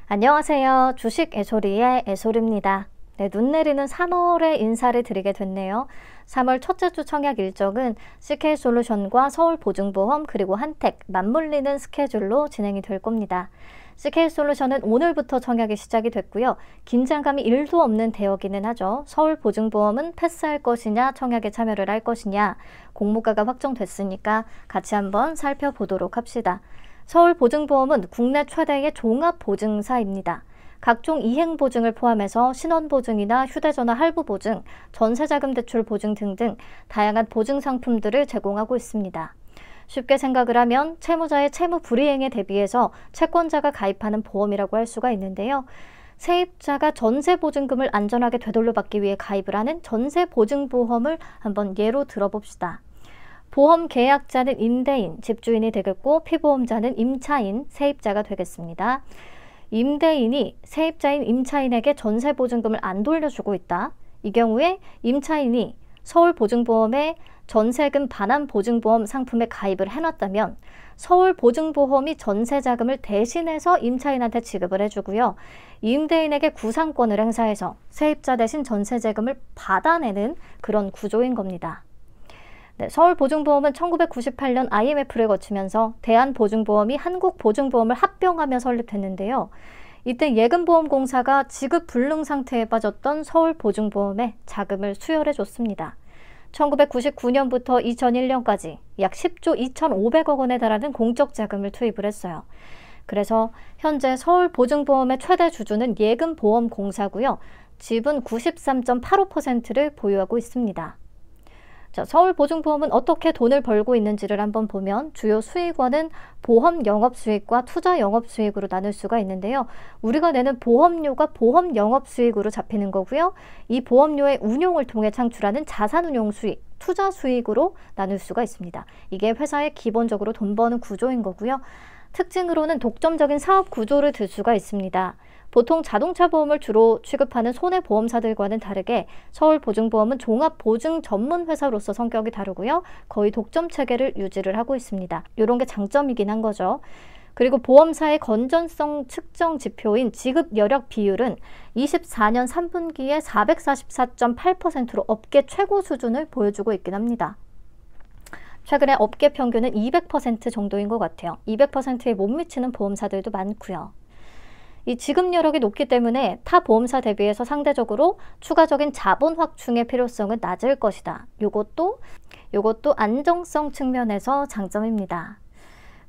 안녕하세요. 주식 애소리의 애소리입니다. 네, 눈 내리는 3월에 인사를 드리게 됐네요. 3월 첫째 주 청약 일정은 CK솔루션과 서울보증보험 그리고 한택 맞물리는 스케줄로 진행이 될 겁니다. CK솔루션은 오늘부터 청약이 시작이 됐고요. 긴장감이 1도 없는 대여기는 하죠. 서울보증보험은 패스할 것이냐 청약에 참여를 할 것이냐 공모가가 확정됐으니까 같이 한번 살펴보도록 합시다. 서울보증보험은 국내 최대의 종합보증사입니다. 각종 이행보증을 포함해서 신원보증이나 휴대전화 할부보증, 전세자금 대출 보증 등등 다양한 보증 상품들을 제공하고 있습니다. 쉽게 생각을 하면 채무자의 채무 불이행에 대비해서 채권자가 가입하는 보험이라고 할 수가 있는데요. 세입자가 전세보증금을 안전하게 되돌려받기 위해 가입을 하는 전세보증보험을 한번 예로 들어봅시다. 보험 계약자는 임대인, 집주인이 되겠고 피보험자는 임차인, 세입자가 되겠습니다. 임대인이 세입자인 임차인에게 전세보증금을 안 돌려주고 있다. 이 경우에 임차인이 서울보증보험에 전세금 반환보증보험 상품에 가입을 해놨다면 서울보증보험이 전세자금을 대신해서 임차인한테 지급을 해주고요. 임대인에게 구상권을 행사해서 세입자 대신 전세자금을 받아내는 그런 구조인 겁니다. 네, 서울보증보험은 1998년 IMF를 거치면서 대한보증보험이 한국보증보험을 합병하며 설립했는데요. 이때 예금보험공사가 지급 불능 상태에 빠졌던 서울보증보험에 자금을 수혈해 줬습니다. 1999년부터 2001년까지 약 10조 2,500억 원에 달하는 공적 자금을 투입을 했어요. 그래서 현재 서울보증보험의 최대 주주는 예금보험공사고요. 지분 93.85%를 보유하고 있습니다. 자, 서울보증보험은 어떻게 돈을 벌고 있는지를 한번 보면 주요 수익원은 보험 영업수익과 투자 영업수익으로 나눌 수가 있는데요. 우리가 내는 보험료가 보험 영업수익으로 잡히는 거고요. 이 보험료의 운용을 통해 창출하는 자산운용 수익, 투자 수익으로 나눌 수가 있습니다. 이게 회사의 기본적으로 돈 버는 구조인 거고요. 특징으로는 독점적인 사업 구조를 들 수가 있습니다. 보통 자동차 보험을 주로 취급하는 손해보험사들과는 다르게 서울보증보험은 종합보증 전문 회사로서 성격이 다르고요. 거의 독점 체계를 유지를 하고 있습니다. 이런 게 장점이긴 한 거죠. 그리고 보험사의 건전성 측정 지표인 지급 여력 비율은 24년 3분기에 444.8%로 업계 최고 수준을 보여주고 있긴 합니다. 최근에 업계 평균은 200% 정도인 것 같아요. 200%에 못 미치는 보험사들도 많고요. 이 지급 여력이 높기 때문에 타 보험사 대비해서 상대적으로 추가적인 자본 확충의 필요성은 낮을 것이다. 요것도 안정성 측면에서 장점입니다.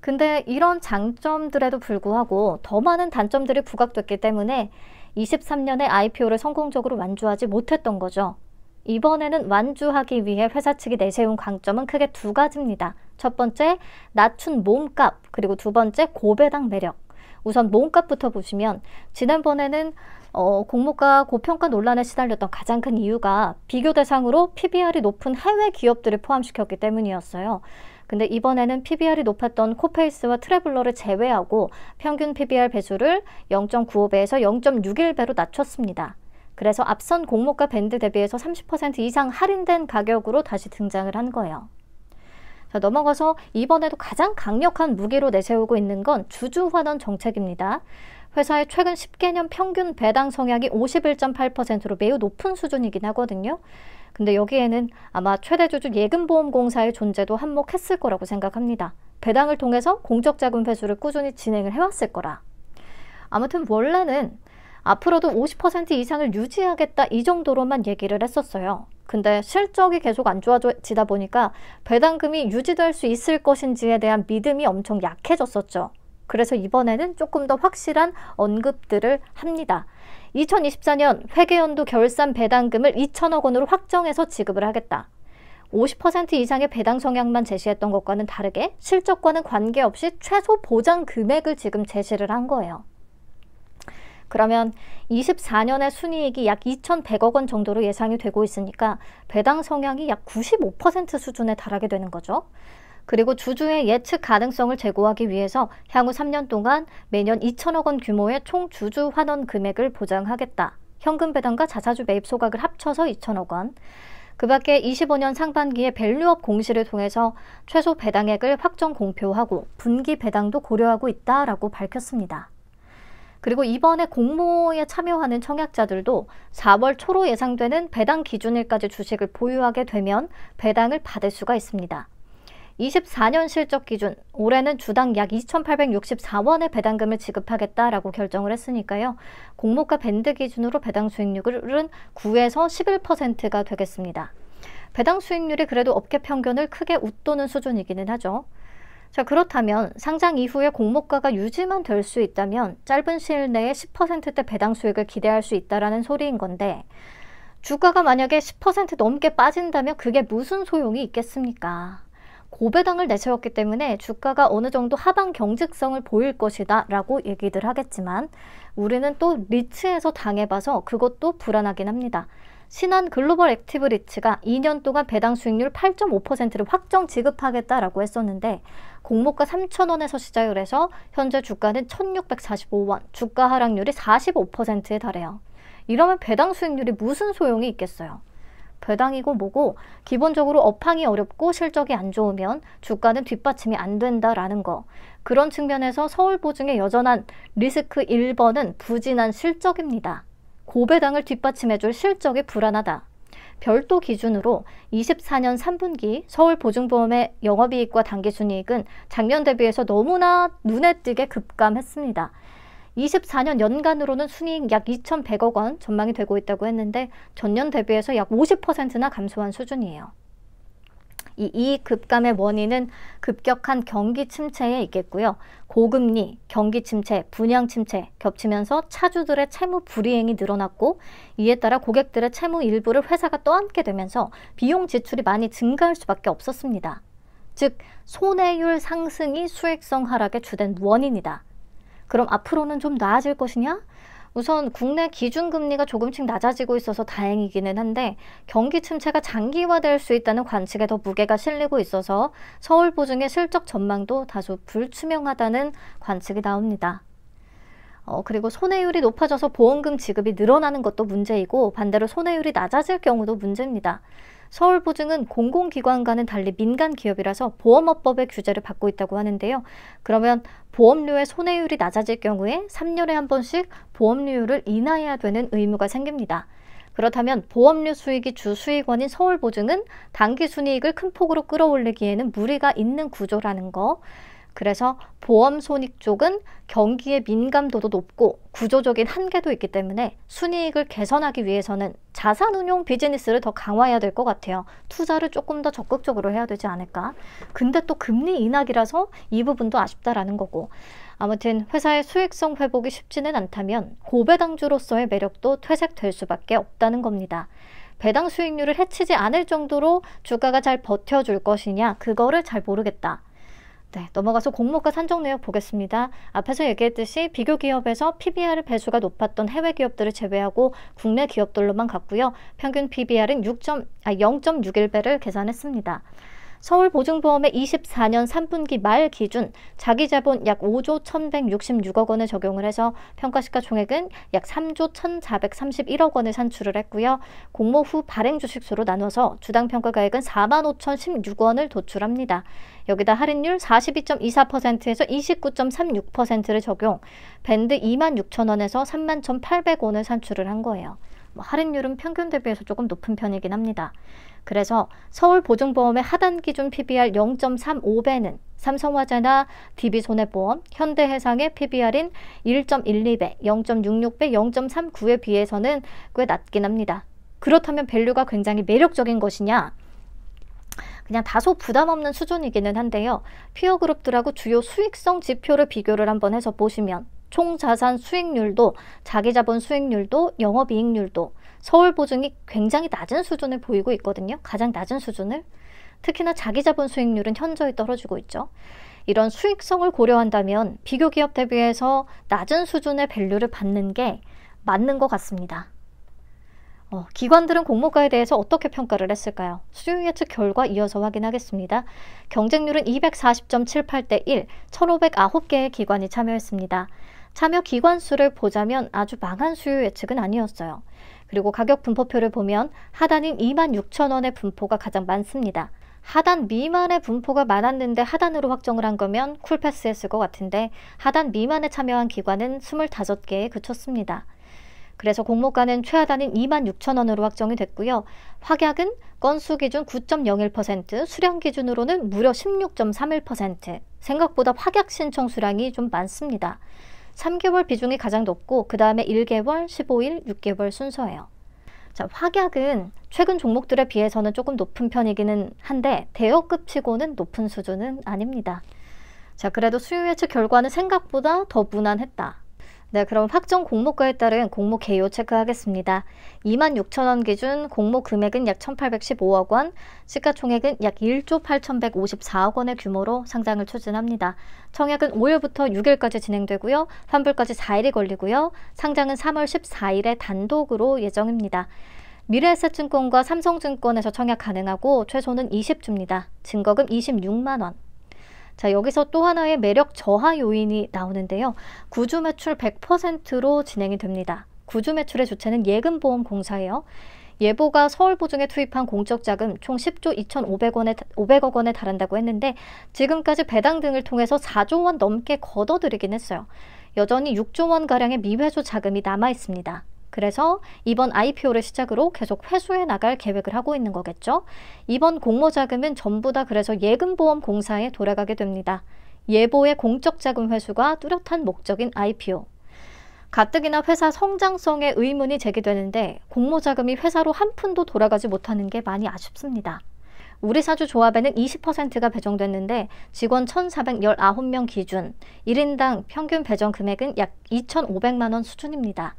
근데 이런 장점들에도 불구하고 더 많은 단점들이 부각됐기 때문에 23년에 IPO를 성공적으로 완주하지 못했던 거죠. 이번에는 완주하기 위해 회사 측이 내세운 강점은 크게 두 가지입니다. 첫 번째, 낮춘 몸값, 그리고 두 번째, 고배당 매력. 우선 몸값부터 보시면 지난번에는 공모가 고평가 논란에 시달렸던 가장 큰 이유가 비교 대상으로 PBR이 높은 해외 기업들을 포함시켰기 때문이었어요. 근데 이번에는 PBR이 높았던 코페이스와 트래블러를 제외하고 평균 PBR 배수를 0.95배에서 0.61배로 낮췄습니다. 그래서 앞선 공모가 밴드 대비해서 30% 이상 할인된 가격으로 다시 등장을 한 거예요. 자, 넘어가서 이번에도 가장 강력한 무기로 내세우고 있는 건 주주환원 정책입니다. 회사의 최근 10개년 평균 배당 성향이 51.8%로 매우 높은 수준이긴 하거든요. 근데 여기에는 아마 최대 주주 예금보험공사의 존재도 한몫했을 거라고 생각합니다. 배당을 통해서 공적자금 회수를 꾸준히 진행을 해왔을 거라. 아무튼 원래는 앞으로도 50% 이상을 유지하겠다 이 정도로만 얘기를 했었어요. 근데 실적이 계속 안 좋아지다 보니까 배당금이 유지될 수 있을 것인지에 대한 믿음이 엄청 약해졌었죠. 그래서 이번에는 조금 더 확실한 언급들을 합니다. 2024년 회계연도 결산 배당금을 2천억 원으로 확정해서 지급을 하겠다. 50% 이상의 배당 성향만 제시했던 것과는 다르게 실적과는 관계없이 최소 보장 금액을 지금 제시를 한 거예요. 그러면 24년의 순이익이 약 2,100억 원 정도로 예상이 되고 있으니까 배당 성향이 약 95% 수준에 달하게 되는 거죠. 그리고 주주의 예측 가능성을 제고하기 위해서 향후 3년 동안 매년 2천억 원 규모의 총 주주 환원 금액을 보장하겠다. 현금 배당과 자사주 매입 소각을 합쳐서 2천억 원. 그 밖에 25년 상반기에 밸류업 공시를 통해서 최소 배당액을 확정 공표하고 분기 배당도 고려하고 있다라고 밝혔습니다. 그리고 이번에 공모에 참여하는 청약자들도 4월 초로 예상되는 배당 기준일까지 주식을 보유하게 되면 배당을 받을 수가 있습니다. 24년 실적 기준, 올해는 주당 약 2,864원의 배당금을 지급하겠다라고 결정을 했으니까요. 공모가 밴드 기준으로 배당 수익률은 9에서 11%가 되겠습니다. 배당 수익률이 그래도 업계 평균을 크게 웃도는 수준이기는 하죠. 자, 그렇다면 상장 이후에 공모가가 유지만 될 수 있다면 짧은 시일 내에 10%대 배당 수익을 기대할 수 있다라는 소리인 건데, 주가가 만약에 10% 넘게 빠진다면 그게 무슨 소용이 있겠습니까? 고배당을 내세웠기 때문에 주가가 어느 정도 하방 경직성을 보일 것이다 라고 얘기들 하겠지만, 우리는 또 리츠에서 당해봐서 그것도 불안하긴 합니다. 신한 글로벌 액티브 리츠가 2년 동안 배당 수익률 8.5%를 확정 지급하겠다라고 했었는데, 공모가 3,000원에서 시작을 해서 현재 주가는 1,645원, 주가 하락률이 45%에 달해요. 이러면 배당 수익률이 무슨 소용이 있겠어요? 배당이고 뭐고 기본적으로 업황이 어렵고 실적이 안 좋으면 주가는 뒷받침이 안 된다라는 거. 그런 측면에서 서울보증의 여전한 리스크 1번은 부진한 실적입니다. 고배당을 뒷받침해줄 실적이 불안하다. 별도 기준으로 24년 3분기 서울보증보험의 영업이익과 당기순이익은 작년 대비해서 너무나 눈에 띄게 급감했습니다. 24년 연간으로는 순이익 약 2,100억 원 전망이 되고 있다고 했는데 전년 대비해서 약 50%나 감소한 수준이에요. 이 이익 급감의 원인은 급격한 경기 침체에 있겠고요. 고금리, 경기 침체, 분양 침체 겹치면서 차주들의 채무 불이행이 늘어났고, 이에 따라 고객들의 채무 일부를 회사가 떠안게 되면서 비용 지출이 많이 증가할 수밖에 없었습니다. 즉, 손해율 상승이 수익성 하락의 주된 원인이다. 그럼 앞으로는 좀 나아질 것이냐? 우선 국내 기준금리가 조금씩 낮아지고 있어서 다행이기는 한데, 경기 침체가 장기화될 수 있다는 관측에 더 무게가 실리고 있어서 서울보증의 실적 전망도 다소 불투명하다는 관측이 나옵니다. 그리고 손해율이 높아져서 보험금 지급이 늘어나는 것도 문제이고, 반대로 손해율이 낮아질 경우도 문제입니다. 서울보증은 공공기관과는 달리 민간기업이라서 보험업법의 규제를 받고 있다고 하는데요. 그러면 보험료의 손해율이 낮아질 경우에 3년에 한 번씩 보험료를 인하해야 되는 의무가 생깁니다. 그렇다면 보험료 수익이 주 수익원인 서울보증은 당기순이익을 큰 폭으로 끌어올리기에는 무리가 있는 구조라는 거. 그래서 보험 손익 쪽은 경기의 민감도도 높고 구조적인 한계도 있기 때문에 순이익을 개선하기 위해서는 자산운용 비즈니스를 더 강화해야 될 것 같아요. 투자를 조금 더 적극적으로 해야 되지 않을까. 근데 또 금리 인하기라서 이 부분도 아쉽다라는 거고. 아무튼 회사의 수익성 회복이 쉽지는 않다면 고배당주로서의 매력도 퇴색될 수밖에 없다는 겁니다. 배당 수익률을 해치지 않을 정도로 주가가 잘 버텨줄 것이냐, 그거를 잘 모르겠다. 네, 넘어가서 공모가 산정 내역 보겠습니다. 앞에서 얘기했듯이 비교 기업에서 PBR 배수가 높았던 해외 기업들을 제외하고 국내 기업들로만 갔고요. 평균 PBR은 0.61배를 계산했습니다. 서울보증보험의 24년 3분기 말 기준 자기자본 약 5조 1,166억 원을 적용을 해서 평가시가총액은 약 3조 1,431억 원을 산출을 했고요. 공모 후 발행 주식수로 나눠서 주당 평가가액은 45,016원을 도출합니다. 여기다 할인율 42.24%에서 29.36%를 적용, 밴드 26,000원에서 31,800원을 산출을 한 거예요. 할인율은 평균 대비해서 조금 높은 편이긴 합니다. 그래서 서울보증보험의 하단 기준 PBR 0.35배는 삼성화재나 DB손해보험, 현대해상의 PBR인 1.12배, 0.66배, 0.39에 비해서는 꽤 낮긴 합니다. 그렇다면 밸류가 굉장히 매력적인 것이냐? 그냥 다소 부담 없는 수준이기는 한데요. 피어 그룹들하고 주요 수익성 지표를 비교를 한번 해서 보시면 총자산 수익률도, 자기자본 수익률도, 영업이익률도 서울보증이 굉장히 낮은 수준을 보이고 있거든요. 가장 낮은 수준을. 특히나 자기자본 수익률은 현저히 떨어지고 있죠. 이런 수익성을 고려한다면 비교 기업 대비해서 낮은 수준의 밸류를 받는 게 맞는 것 같습니다. 기관들은 공모가에 대해서 어떻게 평가를 했을까요? 수요 예측 결과 이어서 확인하겠습니다. 경쟁률은 240.78대 1, 1,509개의 기관이 참여했습니다. 참여 기관 수를 보자면 아주 망한 수요 예측은 아니었어요. 그리고 가격 분포표를 보면 하단인 26,000원의 분포가 가장 많습니다. 하단 미만의 분포가 많았는데 하단으로 확정을 한 거면 쿨패스했을 것 같은데 하단 미만에 참여한 기관은 25개에 그쳤습니다. 그래서 공모가는 최하단인 26,000원으로 확정이 됐고요. 확약은 건수 기준 9.01%, 수량 기준으로는 무려 16.31%. 생각보다 확약 신청 수량이 좀 많습니다. 3개월 비중이 가장 높고 그 다음에 1개월, 15일, 6개월 순서예요. 자, 확약은 최근 종목들에 비해서는 조금 높은 편이기는 한데 대여급 치고는 높은 수준은 아닙니다. 자, 그래도 수요 예측 결과는 생각보다 더 무난했다. 네, 그럼 확정 공모가에 따른 공모 개요 체크하겠습니다. 26,000원 기준 공모 금액은 약 1,815억 원, 시가총액은 약 1조 8,154억 원의 규모로 상장을 추진합니다. 청약은 5일부터 6일까지 진행되고요. 환불까지 4일이 걸리고요. 상장은 3월 14일에 단독으로 예정입니다. 미래에셋증권과 삼성증권에서 청약 가능하고 최소는 20주입니다. 증거금 26만 원. 자, 여기서 또 하나의 매력 저하 요인이 나오는데요. 구주 매출 100%로 진행이 됩니다. 구주 매출의 주체는 예금보험공사예요. 예보가 서울보증에 투입한 공적자금 총 10조 2,500억 원에 달한다고 했는데 지금까지 배당 등을 통해서 4조 원 넘게 걷어들이긴 했어요. 여전히 6조 원가량의 미회수 자금이 남아 있습니다. 그래서 이번 IPO를 시작으로 계속 회수해 나갈 계획을 하고 있는 거겠죠. 이번 공모자금은 전부 다 그래서 예금보험공사에 돌아가게 됩니다. 예보의 공적자금 회수가 뚜렷한 목적인 IPO. 가뜩이나 회사 성장성에 의문이 제기되는데 공모자금이 회사로 한 푼도 돌아가지 못하는 게 많이 아쉽습니다. 우리사주 조합에는 20%가 배정됐는데 직원 1,419명 기준 1인당 평균 배정 금액은 약 2,500만 원 수준입니다.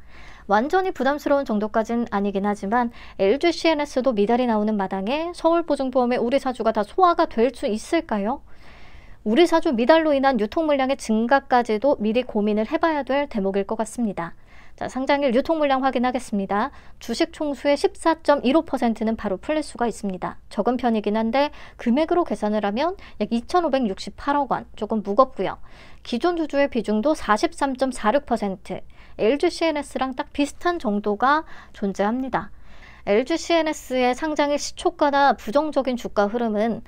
완전히 부담스러운 정도까지는 아니긴 하지만 LG CNS도 미달이 나오는 마당에 서울보증보험의 우리사주가 다 소화가 될 수 있을까요? 우리사주 미달로 인한 유통물량의 증가까지도 미리 고민을 해봐야 될 대목일 것 같습니다. 자, 상장일 유통물량 확인하겠습니다. 주식 총수의 14.15%는 바로 풀릴 수가 있습니다. 적은 편이긴 한데 금액으로 계산을 하면 약 2,568억 원, 조금 무겁고요. 기존 주주의 비중도 43.46%, LG CNS랑 딱 비슷한 정도가 존재합니다. LG CNS의 상장일 시초가나 부정적인 주가 흐름은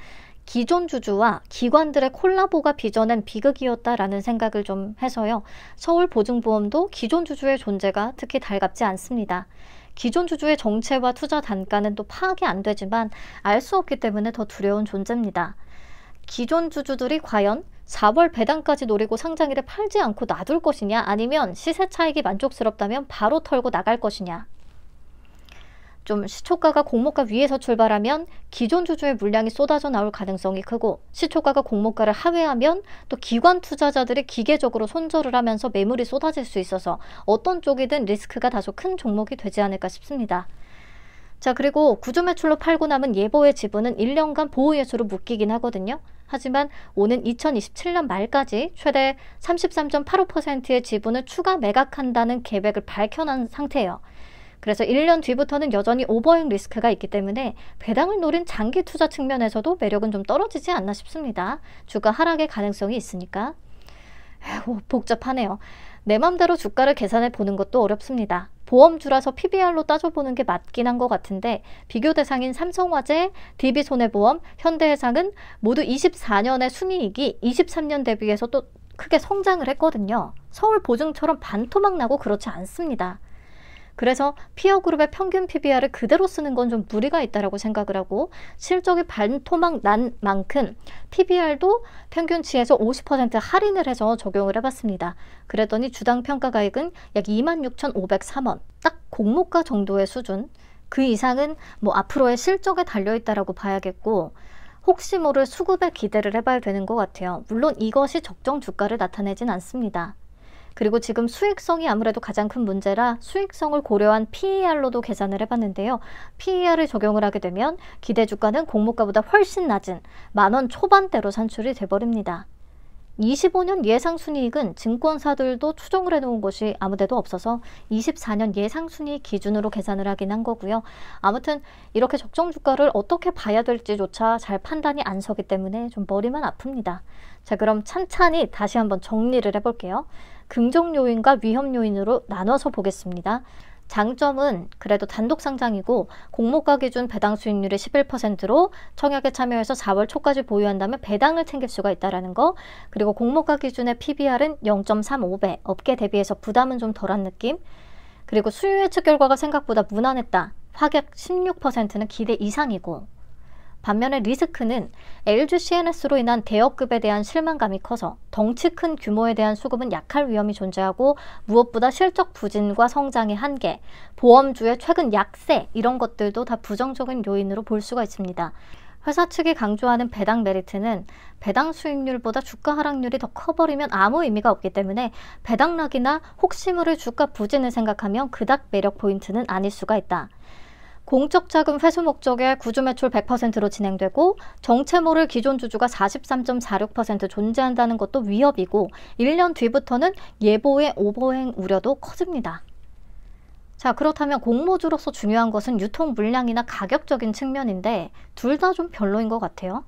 기존 주주와 기관들의 콜라보가 빚어낸 비극이었다라는 생각을 좀 해서요. 서울보증보험도 기존 주주의 존재가 특히 달갑지 않습니다. 기존 주주의 정체와 투자 단가는 또 파악이 안 되지만 알 수 없기 때문에 더 두려운 존재입니다. 기존 주주들이 과연 4월 배당까지 노리고 상장일에 팔지 않고 놔둘 것이냐, 아니면 시세 차익이 만족스럽다면 바로 털고 나갈 것이냐. 좀 시초가가 공모가 위에서 출발하면 기존 주주의 물량이 쏟아져 나올 가능성이 크고, 시초가가 공모가를 하회하면 또 기관 투자자들이 기계적으로 손절을 하면서 매물이 쏟아질 수 있어서 어떤 쪽이든 리스크가 다소 큰 종목이 되지 않을까 싶습니다. 자, 그리고 구주 매출로 팔고 남은 예보의 지분은 1년간 보호예수로 묶이긴 하거든요. 하지만 오는 2027년 말까지 최대 33.85%의 지분을 추가 매각한다는 계획을 밝혀놓은 상태예요. 그래서 1년 뒤부터는 여전히 오버행 리스크가 있기 때문에 배당을 노린 장기 투자 측면에서도 매력은 좀 떨어지지 않나 싶습니다. 주가 하락의 가능성이 있으니까. 복잡하네요. 내 맘대로 주가를 계산해 보는 것도 어렵습니다. 보험주라서 PBR로 따져보는 게 맞긴 한 것 같은데 비교 대상인 삼성화재, DB손해보험, 현대해상은 모두 24년의 순이익이 23년 대비해서 또 크게 성장을 했거든요. 서울보증처럼 반토막 나고 그렇지 않습니다. 그래서 피어그룹의 평균 PBR을 그대로 쓰는 건 좀 무리가 있다라고 생각을 하고, 실적이 반토막 난 만큼 PBR도 평균치에서 50% 할인을 해서 적용을 해봤습니다. 그랬더니 주당 평가가액은 약 26,503원, 딱 공모가 정도의 수준. 그 이상은 뭐 앞으로의 실적에 달려있다라고 봐야겠고, 혹시 모를 수급에 기대를 해봐야 되는 것 같아요. 물론 이것이 적정 주가를 나타내진 않습니다. 그리고 지금 수익성이 아무래도 가장 큰 문제라 수익성을 고려한 PER로도 계산을 해봤는데요. PER을 적용을 하게 되면 기대 주가는 공모가보다 훨씬 낮은 10,000원 초반대로 산출이 돼버립니다. 25년 예상순이익은 증권사들도 추정을 해놓은 것이 아무데도 없어서 24년 예상순이익 기준으로 계산을 하긴 한 거고요. 아무튼 이렇게 적정 주가를 어떻게 봐야 될지조차 잘 판단이 안 서기 때문에 좀 머리만 아픕니다. 자, 그럼 찬찬히 다시 한번 정리를 해볼게요. 긍정 요인과 위험 요인으로 나눠서 보겠습니다. 장점은 그래도 단독 상장이고 공모가 기준 배당 수익률이 11%로 청약에 참여해서 4월 초까지 보유한다면 배당을 챙길 수가 있다는 거. 그리고 공모가 기준의 PBR은 0.35배, 업계 대비해서 부담은 좀 덜한 느낌. 그리고 수요 예측 결과가 생각보다 무난했다. 하락 16%는 기대 이상이고, 반면에 리스크는 LG CNS로 인한 대여급에 대한 실망감이 커서 덩치 큰 규모에 대한 수급은 약할 위험이 존재하고, 무엇보다 실적 부진과 성장의 한계, 보험주의 최근 약세, 이런 것들도 다 부정적인 요인으로 볼 수가 있습니다. 회사 측이 강조하는 배당 메리트는 배당 수익률보다 주가 하락률이 더 커버리면 아무 의미가 없기 때문에 배당락이나 혹시 모를 주가 부진을 생각하면 그닥 매력 포인트는 아닐 수가 있다. 공적 자금 회수 목적의 구주 매출 100%로 진행되고, 정체모를 기존 주주가 43.46% 존재한다는 것도 위협이고, 1년 뒤부터는 예보의 오버행 우려도 커집니다. 자, 그렇다면 공모주로서 중요한 것은 유통 물량이나 가격적인 측면인데 둘 다 좀 별로인 것 같아요.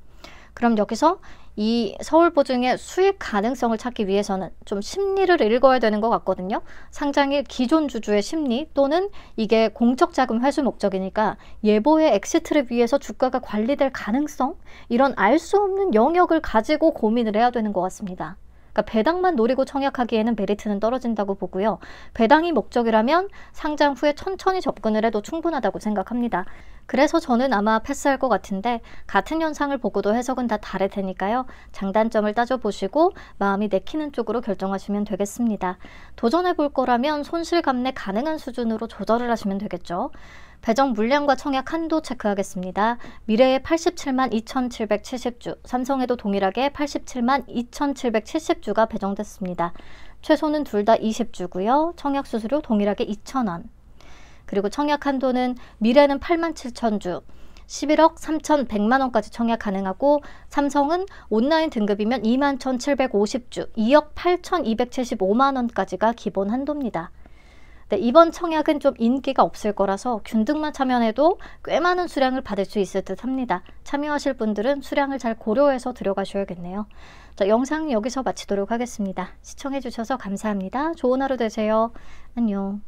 그럼 여기서 이 서울보증의 수익 가능성을 찾기 위해서는 좀 심리를 읽어야 되는 것 같거든요. 상장일 기존 주주의 심리, 또는 이게 공적 자금 회수 목적이니까 예보의 엑시트를 위해서 주가가 관리될 가능성, 이런 알 수 없는 영역을 가지고 고민을 해야 되는 것 같습니다. 그러니까 배당만 노리고 청약하기에는 메리트는 떨어진다고 보고요. 배당이 목적이라면 상장 후에 천천히 접근을 해도 충분하다고 생각합니다. 그래서 저는 아마 패스할 것 같은데, 같은 현상을 보고도 해석은 다 다를 테니까요. 장단점을 따져보시고 마음이 내키는 쪽으로 결정하시면 되겠습니다. 도전해 볼 거라면 손실 감내 가능한 수준으로 조절을 하시면 되겠죠. 배정 물량과 청약 한도 체크하겠습니다. 미래에 87만 2,770주, 삼성에도 동일하게 87만 2,770주가 배정됐습니다. 최소는 둘 다 20주고요. 청약 수수료 동일하게 2,000원. 그리고 청약 한도는 미래는 8만 7천주, 11억 3,100만원까지 청약 가능하고, 삼성은 온라인 등급이면 2만 1,750주, 2억 8,275만원까지가 기본 한도입니다. 네, 이번 청약은 좀 인기가 없을 거라서 균등만 참여해도 꽤 많은 수량을 받을 수 있을 듯 합니다. 참여하실 분들은 수량을 잘 고려해서 들어가셔야겠네요. 자, 영상 여기서 마치도록 하겠습니다. 시청해주셔서 감사합니다. 좋은 하루 되세요. 안녕.